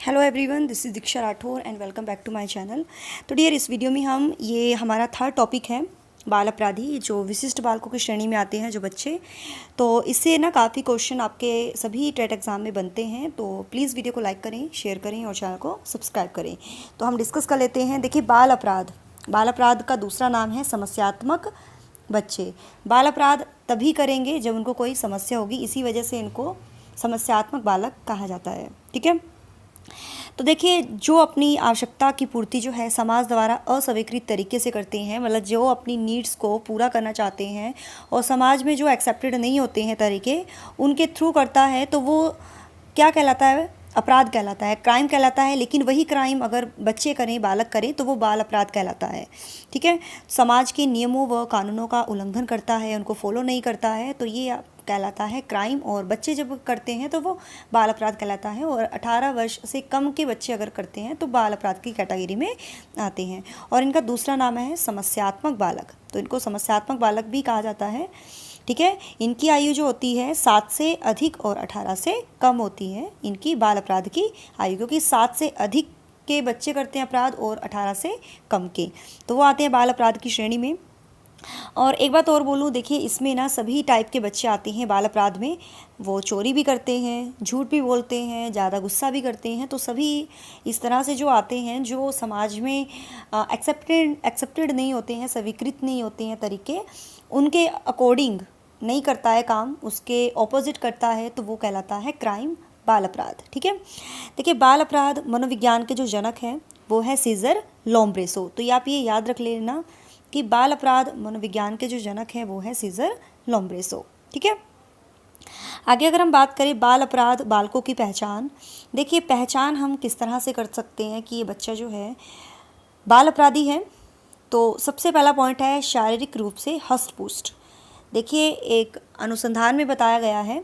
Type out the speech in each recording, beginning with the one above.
Hello everyone, this is Diksha Rathore and welcome back to my channel. तो dear, इस video में हम ये हमारा थर्ड टॉपिक है बाल अपराधी, जो विशिष्ट बालकों की श्रेणी में आते हैं जो बच्चे। तो इससे ना काफ़ी क्वेश्चन आपके सभी टेट एग्ज़ाम में बनते हैं, तो प्लीज़ वीडियो को लाइक करें, शेयर करें और चैनल को सब्सक्राइब करें। तो हम डिस्कस कर लेते हैं। देखिए, बाल अपराध का दूसरा नाम है समस्यात्मक बच्चे। बाल अपराध तभी करेंगे जब उनको कोई समस्या होगी, इसी वजह से इनको समस्यात्मक बालक कहा जाता है। ठीक है। तो देखिए, जो अपनी आवश्यकता की पूर्ति जो है समाज द्वारा अस्वीकृत तरीके से करते हैं, मतलब जो अपनी नीड्स को पूरा करना चाहते हैं और समाज में जो एक्सेप्टेड नहीं होते हैं तरीके, उनके थ्रू करता है, तो वो क्या कहलाता है? अपराध कहलाता है, क्राइम कहलाता है। लेकिन वही क्राइम अगर बच्चे करें, बालक करें, तो वो बाल अपराध कहलाता है। ठीक है। समाज के नियमों व कानूनों का उल्लंघन करता है, उनको फॉलो नहीं करता है, तो ये कहलाता है क्राइम। और बच्चे जब करते हैं तो वो बाल अपराध कहलाता है। और 18 वर्ष से कम के बच्चे अगर करते हैं तो बाल अपराध की कैटेगरी में आते हैं। और इनका दूसरा नाम है समस्यात्मक बालक। तो इनको समस्यात्मक बालक भी कहा जाता है। ठीक है। इनकी आयु जो होती है 7 से अधिक और 18 से कम होती है इनकी बाल अपराध की आयु, क्योंकि 7 से अधिक के बच्चे करते हैं अपराध और 18 से कम के, तो वो आते हैं बाल अपराध की श्रेणी में। और एक बात और बोलूँ, देखिए, इसमें ना सभी टाइप के बच्चे आते हैं बाल अपराध में। वो चोरी भी करते हैं, झूठ भी बोलते हैं, ज़्यादा गुस्सा भी करते हैं। तो सभी इस तरह से जो आते हैं, जो समाज में एक्सेप्टेड नहीं होते हैं, स्वीकृत नहीं होते हैं तरीके, उनके अकॉर्डिंग नहीं करता है काम, उसके ऑपोजिट करता है, तो वो कहलाता है क्राइम, बाल अपराध। ठीक है। देखिए, बाल अपराध मनोविज्ञान के जो जनक हैं वो है सीजर लोम्ब्रेसो। तो ये आप ये याद रख लेना कि बाल अपराध मनोविज्ञान के जो जनक हैं वो है सीजर लोम्ब्रेसो। ठीक है। आगे अगर हम बात करें बाल अपराध बालकों की पहचान, देखिए, पहचान हम किस तरह से कर सकते हैं कि ये बच्चा जो है बाल अपराधी है। तो सबसे पहला पॉइंट है शारीरिक रूप से हष्ट पुष्ट। देखिए, एक अनुसंधान में बताया गया है,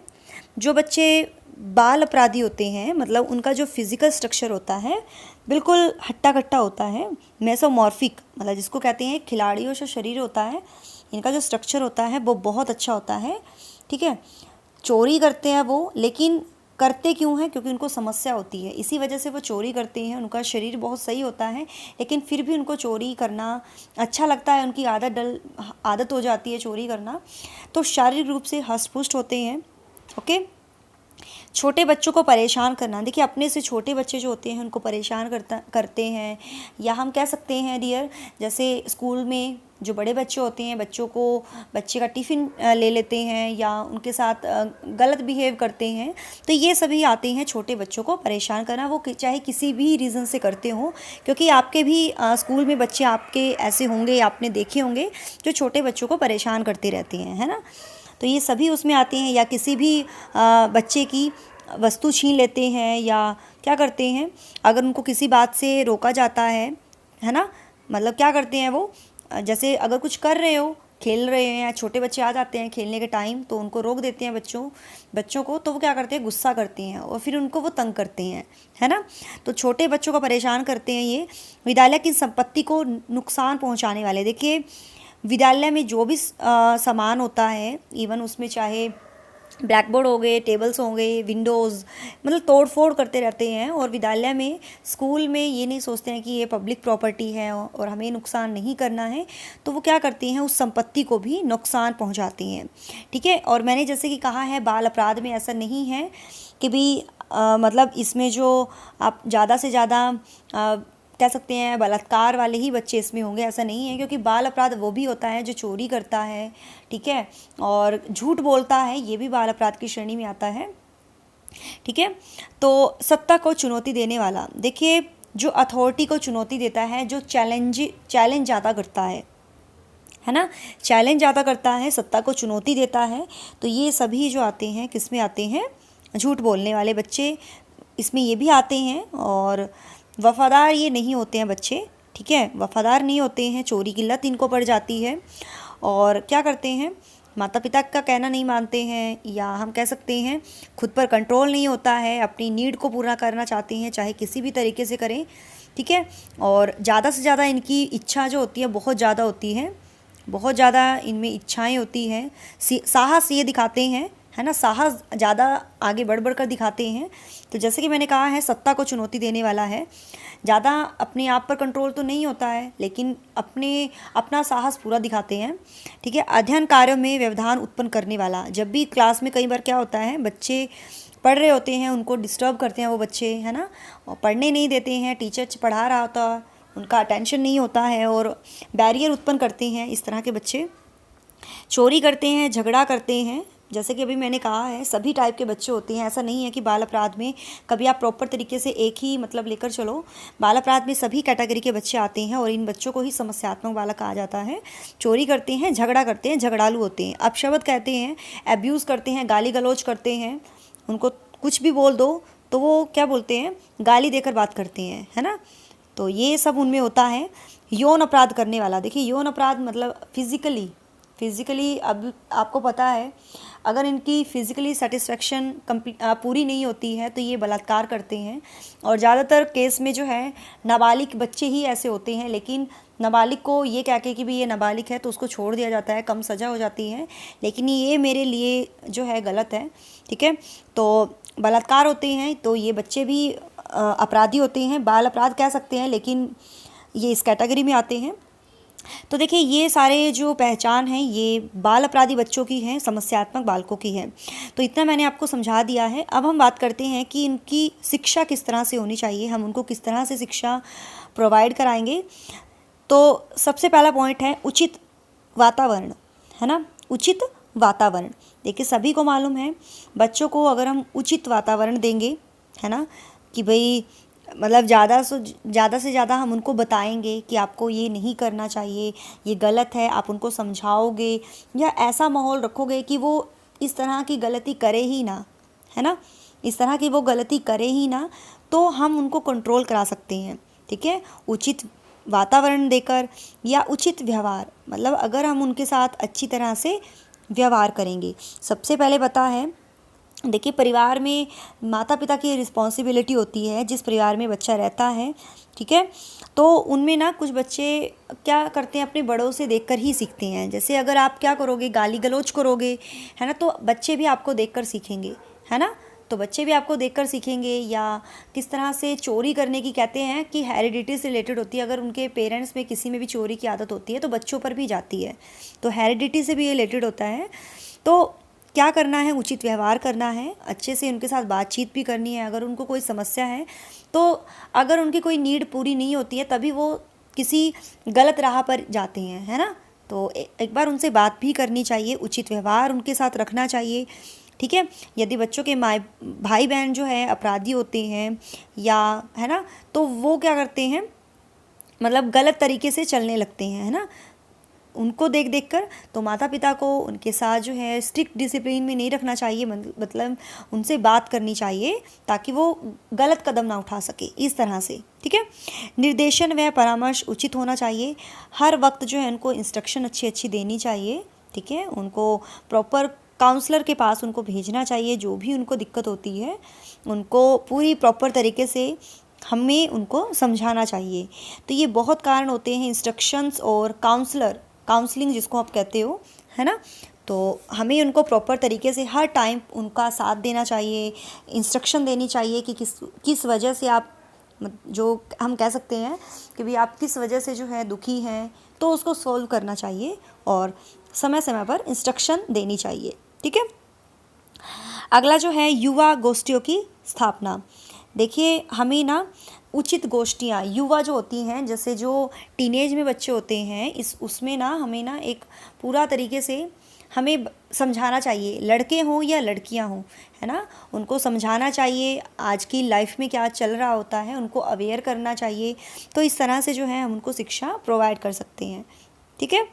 जो बच्चे बाल अपराधी होते हैं, मतलब उनका जो फिजिकल स्ट्रक्चर होता है बिल्कुल हट्टा कट्टा होता है, मेसोमॉर्फिक, मतलब जिसको कहते हैं खिलाड़ियों से शरीर होता है, इनका जो स्ट्रक्चर होता है वो बहुत अच्छा होता है। ठीक है। चोरी करते हैं वो, लेकिन करते क्यों हैं? क्योंकि उनको समस्या होती है, इसी वजह से वो चोरी करते हैं। उनका शरीर बहुत सही होता है, लेकिन फिर भी उनको चोरी करना अच्छा लगता है, उनकी आदत हो जाती है चोरी करना। तो शारीरिक रूप से हष्ट पुष्ट होते हैं। ओके। छोटे बच्चों को परेशान करना, देखिए, अपने से छोटे बच्चे जो होते हैं उनको परेशान करते हैं, या हम कह सकते हैं डियर, जैसे स्कूल में जो बड़े बच्चे होते हैं, बच्चे का टिफ़िन ले लेते हैं या उनके साथ गलत बिहेव करते हैं, तो ये सभी आते हैं छोटे बच्चों को परेशान करना। वो चाहे किसी भी रीज़न से करते हों, क्योंकि आपके भी स्कूल में बच्चे आपके ऐसे होंगे, आपने देखे होंगे, जो छोटे बच्चों को परेशान करते रहते हैं, है ना। तो ये सभी उसमें आते हैं। या किसी भी बच्चे की वस्तु छीन लेते हैं, या क्या करते हैं, अगर उनको किसी बात से रोका जाता है ना, मतलब क्या करते हैं वो, जैसे अगर कुछ कर रहे हो, खेल रहे हैं, या छोटे बच्चे आ जाते हैं खेलने के टाइम, तो उनको रोक देते हैं बच्चों को, तो वो क्या करते हैं, गुस्सा करते हैं और फिर उनको वो तंग करते हैं, है ना। तो छोटे बच्चों को परेशान करते हैं ये। विद्यालय की संपत्ति को नुकसान पहुंचाने वाले, देखिए, विद्यालय में जो भी सामान होता है, इवन उसमें चाहे ब्लैक बोर्ड हो गए, टेबल्स हो गए, विंडोज़, मतलब तोड़ फोड़ करते रहते हैं। और विद्यालय में, स्कूल में ये नहीं सोचते हैं कि ये पब्लिक प्रॉपर्टी है और हमें नुकसान नहीं करना है, तो वो क्या करती हैं, उस संपत्ति को भी नुकसान पहुंचाती हैं। ठीक है। और मैंने जैसे कि कहा है, बाल अपराध में ऐसा नहीं है कि भी मतलब इसमें जो आप ज़्यादा से ज़्यादा कह सकते हैं बलात्कार वाले ही बच्चे इसमें होंगे, ऐसा नहीं है। क्योंकि बाल अपराध वो भी होता है जो चोरी करता है, ठीक है, और झूठ बोलता है, ये भी बाल अपराध की श्रेणी में आता है। ठीक है। तो सत्ता को चुनौती देने वाला, देखिए, जो अथॉरिटी को चुनौती देता है, जो चैलेंज ज़्यादा करता है ना, चैलेंज ज़्यादा करता है, सत्ता को चुनौती देता है, तो ये सभी जो आते हैं किस में आते हैं, झूठ बोलने वाले बच्चे इसमें ये भी आते हैं। और वफ़ादार ये नहीं होते हैं बच्चे, ठीक है, वफ़ादार नहीं होते हैं, चोरी की लत इनको पड़ जाती है। और क्या करते हैं, माता पिता का कहना नहीं मानते हैं, या हम कह सकते हैं खुद पर कंट्रोल नहीं होता है, अपनी नीड को पूरा करना चाहते हैं, चाहे किसी भी तरीके से करें। ठीक है। और ज़्यादा से ज़्यादा इनकी इच्छा जो होती है बहुत ज़्यादा होती है, बहुत ज़्यादा इनमें इच्छाएं होती हैं, साहस ये दिखाते हैं, है ना, साहस ज़्यादा आगे बढ़ बढ़ कर दिखाते हैं। तो जैसे कि मैंने कहा है, सत्ता को चुनौती देने वाला है, ज़्यादा अपने आप पर कंट्रोल तो नहीं होता है, लेकिन अपना साहस पूरा दिखाते हैं। ठीक है। अध्ययन कार्यों में व्यवधान उत्पन्न करने वाला, जब भी क्लास में कई बार क्या होता है, बच्चे पढ़ रहे होते हैं, उनको डिस्टर्ब करते हैं वो बच्चे, है ना, और पढ़ने नहीं देते हैं, टीचर पढ़ा रहा होता, उनका अटेंशन नहीं होता है और बैरियर उत्पन्न करते हैं। इस तरह के बच्चे चोरी करते हैं, झगड़ा करते हैं। जैसे कि अभी मैंने कहा है, सभी टाइप के बच्चे होते हैं, ऐसा नहीं है कि बाल अपराध में कभी आप प्रॉपर तरीके से एक ही मतलब लेकर चलो। बाल अपराध में सभी कैटेगरी के बच्चे आते हैं और इन बच्चों को ही समस्यात्मक बालक कहा जाता है। चोरी करते हैं, झगड़ा करते हैं, झगड़ालू होते हैं, अपशब्द कहते हैं, एब्यूज़ करते हैं, गाली गलौज करते हैं। उनको कुछ भी बोल दो तो वो क्या बोलते हैं, गाली देकर बात करते हैं, है ना। तो ये सब उनमें होता है। यौन अपराध करने वाला, देखिए यौन अपराध मतलब फिज़िकली अब आपको पता है, अगर इनकी फ़िज़िकली सेटिस्फेक्शन पूरी नहीं होती है तो ये बलात्कार करते हैं। और ज़्यादातर केस में जो है नाबालिग बच्चे ही ऐसे होते हैं, लेकिन नाबालिग को ये कह के कि भी ये नाबालिग है तो उसको छोड़ दिया जाता है, कम सज़ा हो जाती है, लेकिन ये मेरे लिए जो है गलत है। ठीक है। तो बलात्कार होते हैं तो ये बच्चे भी अपराधी होते हैं, बाल अपराध कह सकते हैं, लेकिन ये इस कैटेगरी में आते हैं। तो देखिए ये सारे जो पहचान हैं ये बाल अपराधी बच्चों की हैं, समस्यात्मक बालकों की है। तो इतना मैंने आपको समझा दिया है। अब हम बात करते हैं कि इनकी शिक्षा किस तरह से होनी चाहिए, हम उनको किस तरह से शिक्षा प्रोवाइड कराएंगे। तो सबसे पहला पॉइंट है उचित वातावरण, है ना, उचित वातावरण। देखिए सभी को मालूम है, बच्चों को अगर हम उचित वातावरण देंगे, है ना, कि भाई मतलब ज़्यादा से ज़्यादा हम उनको बताएंगे कि आपको ये नहीं करना चाहिए, ये गलत है, आप उनको समझाओगे या ऐसा माहौल रखोगे कि वो इस तरह की गलती करे ही ना, है ना, इस तरह की वो गलती करे ही ना, तो हम उनको कंट्रोल करा सकते हैं। ठीक है। उचित वातावरण देकर या उचित व्यवहार, मतलब अगर हम उनके साथ अच्छी तरह से व्यवहार करेंगे। सबसे पहले पता है, देखिए परिवार में माता पिता की रिस्पॉन्सिबिलिटी होती है, जिस परिवार में बच्चा रहता है। ठीक है। तो उनमें ना कुछ बच्चे क्या करते हैं, अपने बड़ों से देखकर ही सीखते हैं। जैसे अगर आप क्या करोगे, गाली गलौज करोगे, है ना, तो बच्चे भी आपको देखकर सीखेंगे, है ना। तो बच्चे भी आपको देखकर सीखेंगे। या किस तरह से चोरी करने की, कहते हैं कि हेरिडिटी से रिलेटेड होती है, अगर उनके पेरेंट्स में किसी में भी चोरी की आदत होती है तो बच्चों पर भी जाती है, तो हेरिडिटी से भी ये रिलेटेड होता है। तो क्या करना है, उचित व्यवहार करना है, अच्छे से उनके साथ बातचीत भी करनी है। अगर उनको कोई समस्या है तो अगर उनकी कोई नीड पूरी नहीं होती है तभी वो किसी गलत राह पर जाते हैं, है ना। तो एक बार उनसे बात भी करनी चाहिए, उचित व्यवहार उनके साथ रखना चाहिए। ठीक है। यदि बच्चों के भाई बहन जो है अपराधी होते हैं या, है ना, तो वो क्या करते हैं, मतलब गलत तरीके से चलने लगते हैं, है ना, उनको देख देख कर। तो माता पिता को उनके साथ जो है स्ट्रिक्ट डिसिप्लिन में नहीं रखना चाहिए, मतलब उनसे बात करनी चाहिए ताकि वो गलत कदम ना उठा सके, इस तरह से। ठीक है। निर्देशन व परामर्श उचित होना चाहिए, हर वक्त जो है उनको इंस्ट्रक्शन अच्छी अच्छी देनी चाहिए। ठीक है। उनको प्रॉपर काउंसलर के पास उनको भेजना चाहिए, जो भी उनको दिक्कत होती है उनको पूरी प्रॉपर तरीके से हमें उनको समझाना चाहिए। तो ये बहुत कारण होते हैं, इंस्ट्रक्शंस और काउंसलिंग जिसको आप कहते हो, है ना। तो हमें उनको प्रॉपर तरीके से हर टाइम उनका साथ देना चाहिए, इंस्ट्रक्शन देनी चाहिए कि किस वजह से आप, जो हम कह सकते हैं कि भाई आप किस वजह से जो है दुखी हैं, तो उसको सॉल्व करना चाहिए और समय समय पर इंस्ट्रक्शन देनी चाहिए। ठीक है। अगला जो है युवा गोष्ठियों की स्थापना। देखिए हमें ना उचित गोष्ठियाँ, युवा जो होती हैं, जैसे जो टीनेज में बच्चे होते हैं, उसमें ना हमें ना एक पूरा तरीके से हमें समझाना चाहिए, लड़के हों या लड़कियां हों, है ना, उनको समझाना चाहिए आज की लाइफ में क्या चल रहा होता है, उनको अवेयर करना चाहिए। तो इस तरह से जो है हम उनको शिक्षा प्रोवाइड कर सकते हैं। ठीक है।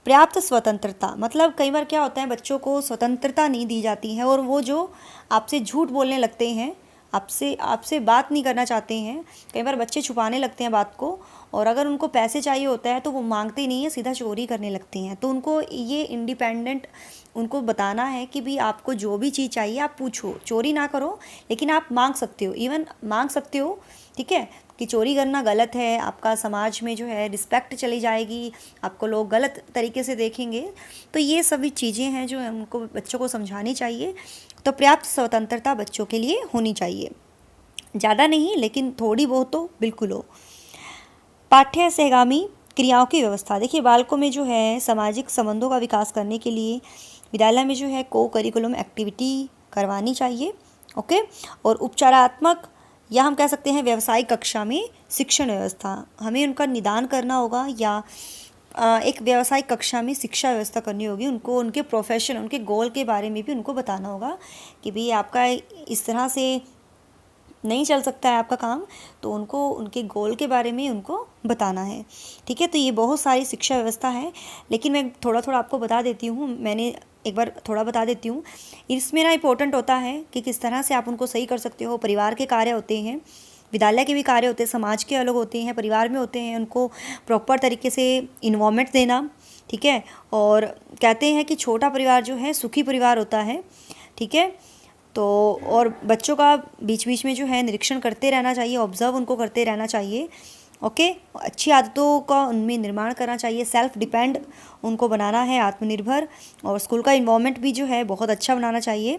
पर्याप्त स्वतंत्रता, मतलब कई बार क्या होता है, बच्चों को स्वतंत्रता नहीं दी जाती है और वो जो आपसे झूठ बोलने लगते हैं, आपसे बात नहीं करना चाहते हैं। कई बार बच्चे छुपाने लगते हैं बात को, और अगर उनको पैसे चाहिए होता है तो वो मांगते नहीं है, सीधा चोरी करने लगते हैं। तो उनको ये इंडिपेंडेंट उनको बताना है कि भी आपको जो भी चीज़ चाहिए आप पूछो, चोरी ना करो, लेकिन आप मांग सकते हो, इवन मांग सकते हो, ठीक है। कि चोरी करना गलत है, आपका समाज में जो है रिस्पेक्ट चली जाएगी, आपको लोग गलत तरीके से देखेंगे। तो ये सभी चीज़ें हैं जो हमको बच्चों को समझानी चाहिए। तो पर्याप्त स्वतंत्रता बच्चों के लिए होनी चाहिए, ज़्यादा नहीं लेकिन थोड़ी बहुत तो बिल्कुल हो। पाठ्य सहगामी क्रियाओं की व्यवस्था, देखिए बालकों में जो है सामाजिक संबंधों का विकास करने के लिए विद्यालय में जो है को करिकुलम एक्टिविटी करवानी चाहिए, ओके। और उपचारात्मक या हम कह सकते हैं व्यावसायिक कक्षा में शिक्षण व्यवस्था, हमें उनका निदान करना होगा या एक व्यावसायिक कक्षा में शिक्षा व्यवस्था करनी होगी। उनको उनके प्रोफेशन, उनके गोल के बारे में भी उनको बताना होगा कि भाई आपका इस तरह से नहीं चल सकता है आपका काम, तो उनको उनके गोल के बारे में उनको बताना है, ठीक है। तो ये बहुत सारी शिक्षा व्यवस्था है, लेकिन मैं थोड़ा थोड़ा आपको बता देती हूँ, मैंने एक बार थोड़ा बता देती हूँ। इसमें ना इम्पोर्टेंट होता है कि किस तरह से आप उनको सही कर सकते हो। परिवार के कार्य होते हैं, विद्यालय के भी कार्य होते हैं, समाज के अलग होते हैं, परिवार में होते हैं, उनको प्रॉपर तरीके से इन्वॉल्वमेंट देना, ठीक है। और कहते हैं कि छोटा परिवार जो है सुखी परिवार होता है, ठीक है। तो और बच्चों का बीच बीच में जो है निरीक्षण करते रहना चाहिए, ऑब्ज़र्व उनको करते रहना चाहिए, ओके। अच्छी आदतों का उनमें निर्माण करना चाहिए, सेल्फ डिपेंड उनको बनाना है, आत्मनिर्भर। और स्कूल का इन्वॉल्वमेंट भी जो है बहुत अच्छा बनाना चाहिए,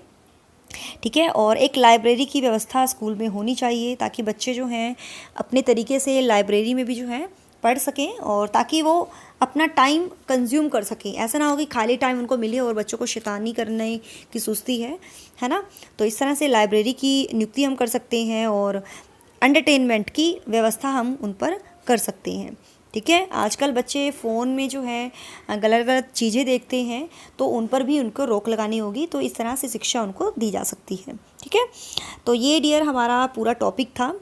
ठीक है। और एक लाइब्रेरी की व्यवस्था स्कूल में होनी चाहिए ताकि बच्चे जो हैं अपने तरीके से लाइब्रेरी में भी जो है पढ़ सकें, और ताकि वो अपना टाइम कंज्यूम कर सकें। ऐसा ना हो कि खाली टाइम उनको मिले और बच्चों को शैतानी करने की सुस्ती है ना। तो इस तरह से लाइब्रेरी की नियुक्ति हम कर सकते हैं और एंटरटेनमेंट की व्यवस्था हम उन पर कर सकते हैं, ठीक है। आजकल बच्चे फ़ोन में जो है गलत गलत चीज़ें देखते हैं, तो उन पर भी उनको रोक लगानी होगी। तो इस तरह से शिक्षा उनको दी जा सकती है, ठीक है। तो ये डियर हमारा पूरा टॉपिक था,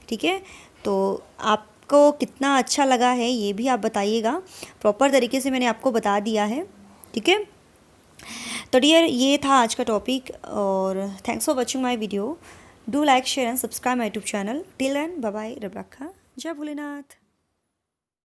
ठीक है। तो आपको कितना अच्छा लगा है ये भी आप बताइएगा, प्रॉपर तरीके से मैंने आपको बता दिया है, ठीक है। तो डियर ये था आज का टॉपिक, और thanks for watching my video. Do like, share and subscribe my YouTube channel. Till then bye bye, रब रखा, जय भोलेनाथ।